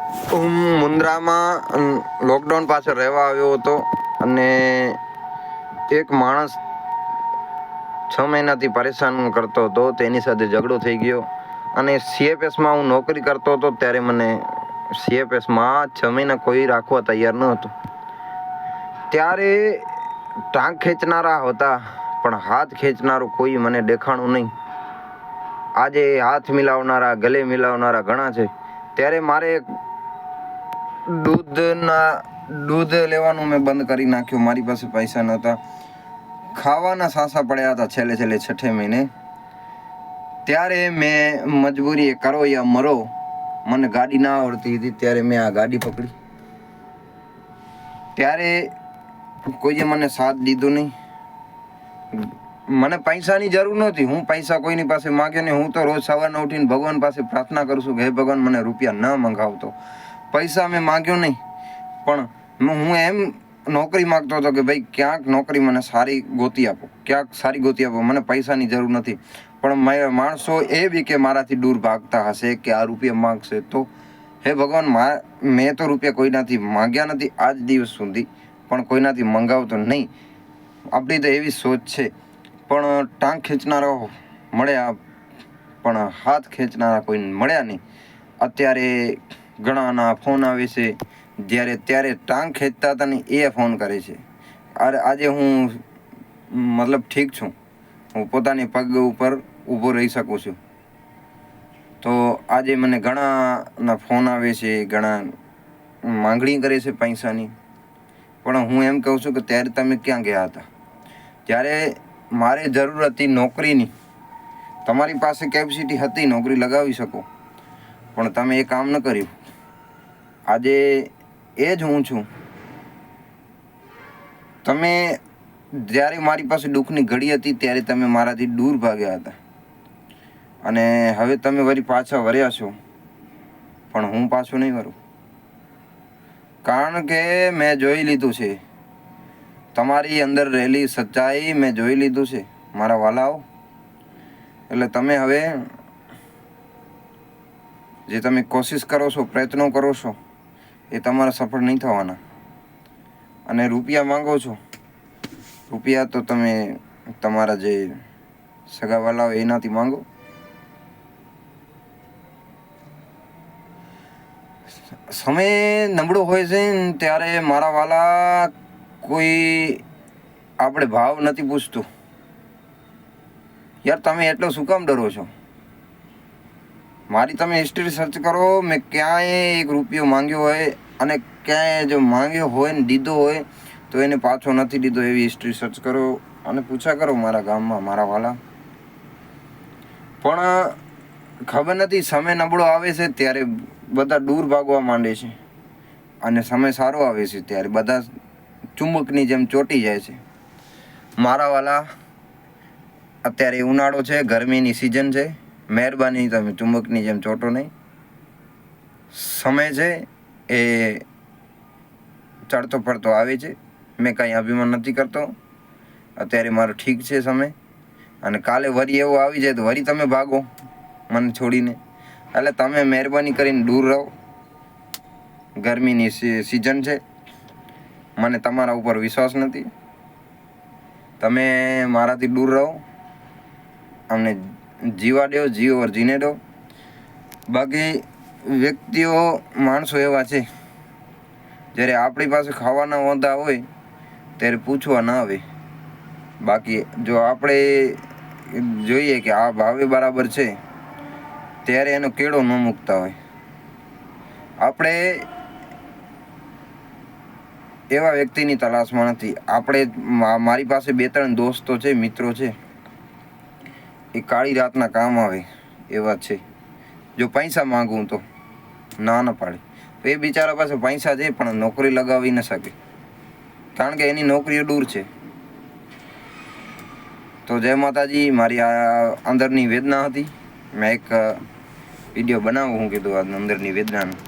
હું મુન્દ્રામાં લોકડાઉન પાછળ રહેવા આવ્યો હતો અને એક માણસ 6 મહિનાથી પરેશાન કરતો હતો. તેની સાથે ઝઘડો થઈ ગયો અને સીએફએસમાં હું નોકરી કરતો હતો ત્યારે મને સીએફએસમાં 6 મહિના કોઈ રાખવા તૈયાર ન હતું. ત્યારે ટાંગ ખેંચનારા હતા પણ હાથ ખેંચનારું કોઈ મને દેખાણું નહીં. આજે હાથ મિલાવનારા, ગલે મિલાવનારા ઘણા છે. ત્યારે મારે દૂધ લેવાનું મેં બંધ કરી નાખ્યું. મારી પાસે પૈસા નહોતા. ખાવાના સાસા પડ્યા હતા છેલ્લે 6 મહિને. ત્યારે મેં મજબૂરી કરો યા મરો, મને ગાડી ના આવડતી હતી ત્યારે મેં આ ગાડી પકડી. ત્યારે કોઈએ મને સાથ દીધો નહીં. મને પૈસાની જરૂર નહોતી. હું પૈસા કોઈની પાસે માગ્યો નહીં. હું તો રોજ સવારના ઉઠીને ભગવાન પાસે પ્રાર્થના કરું છું કે હે ભગવાન મને રૂપિયા ન મંગાવતો. પૈસા મેં માગ્યો નહીં, પણ હું એમ નોકરી માગતો હતો કે ભાઈ ક્યાંક નોકરી મને સારી ગોતી આપો, ક્યાંક સારી ગોતી આપો. મને પૈસાની જરૂર નથી. પણ માણસો એ બી કે મારાથી દૂર ભાગતા હશે કે આ રૂપિયા માગશે. તો હે ભગવાન, મેં તો રૂપિયા કોઈનાથી માગ્યા નથી આજ દિવસ સુધી, પણ કોઈનાથી મંગાવતો નહીં. આપણી તો એવી સોચ છે. પણ ટાંગ ખેંચનારા મળ્યા પણ હાથ ખેંચનારા કોઈ મળ્યા નહીં. અત્યારે ઘણાના ફોન આવે છે. ત્યારે ટાંગ ખેંચતા હતા ને એ ફોન કરે છે. આજે હું ઠીક છું. હું પોતાની પગ ઉપર ઊભો રહી શકું છું. તો આજે મને ઘણાના ફોન આવે છે, ઘણા માંગણી કરે છે પૈસાની. પણ હું એમ કહું છું કે ત્યારે તમે ક્યાં ગયા હતા? ત્યારે મારે જરૂર હતી નોકરીની. તમારી પાસે કેપેસિટી હતી, નોકરી લગાવી શકો, પણ તમે એ કામ ન કર્યું. આજે એ જ હું છું. તમે જ્યારે મારી પાસે દુઃખની ઘડી હતી ત્યારે તમે મારાથી દૂર ભાગ્યા હતા અને હવે તમે વળી પાછા વર્યા છો. પણ હું પાછો નહીં વરું, કારણ કે મેં જોઈ લીધું છે. તમારી અંદર રહેલી સચ્ચાઈ મેં જોઈ લીધું છે મારા વાલાઓ. એટલે તમે હવે જે તમે કોશિશ કરો છો, પ્રયત્નો કરો છો, એ તમારા સફળ નહીં થવાના. અને રૂપિયા માંગો છો, રૂપિયા તો તમે તમારા જે સગાવાલાઓ એનાથી માંગો. સમય નબળો હોય છે ને ત્યારે મારા વાલા કોઈ આપણે ભાવ નથી પૂછતું. યાર તમે એટલો શું કામ ડરો છો? મારી તમે હિસ્ટ્રી સર્ચ કરો. મેં ક્યાંય 1 રૂપિયો માંગ્યો હોય અને ક્યાંય જો માંગ્યો હોય ને દીધો હોય તો એને પાછો નથી દીધો એવી હિસ્ટ્રી સર્ચ કરો અને પૂછા કરો મારા ગામમાં મારા વાલા. પણ ખબર નથી, સમય નબળો આવે છે ત્યારે બધા દૂર ભાગવા માંડે છે અને સમય સારો આવે છે ત્યારે બધા ચુંબકની જેમ ચોંટી જાય છે. મારા વાલા, અત્યારે ઉનાળો છે, ગરમીની સિઝન છે. મહેરબાની તમે ચુંબકની જેમ ચોંટો નહીં. સમય છે એ ચડતો પડતો આવે છે. મેં કાંઈ અભિમાન નથી કરતો. અત્યારે મારો ઠીક છે સમય, અને કાલે વરી એવું આવી જાય તો વરી તમે ભાગો મને છોડીને. એટલે તમે મહેરબાની કરીને દૂર રહો. ગરમીની સિઝન છે, મને તમારા ઉપર વિશ્વાસ નથી. તમે મારાથી દૂર રહો. અમને જીવા દો, જીવો જીને દો. બાકી વ્યક્તિઓ, માણસો એવા છે, જ્યારે આપણી પાસે ખાવાના વાંધા હોય ત્યારે પૂછવા ના આવે. બાકી જો આપણે જોઈએ કે આ ભાવે બરાબર છે ત્યારે એનો કેળો ન મૂકતા હોય. આપણે એવા વ્યક્તિની તલાશમાં નથી. મારી પાસે 2-3 દોસ્તો છે, મિત્રો છે, એ કાળી રાતના કામ આવે એવા છે. જો પૈસા માગું તો ના પાડે. તો એ બિચારા પાસે પૈસા છે પણ નોકરી લગાવી ન શકે, કારણ કે એની નોકરીઓ દૂર છે. તો જય માતાજી. મારી આ અંદરની વેદના હતી. મેં એક વિડીયો બનાવું, હું કીધું આ અંદરની વેદનાનું.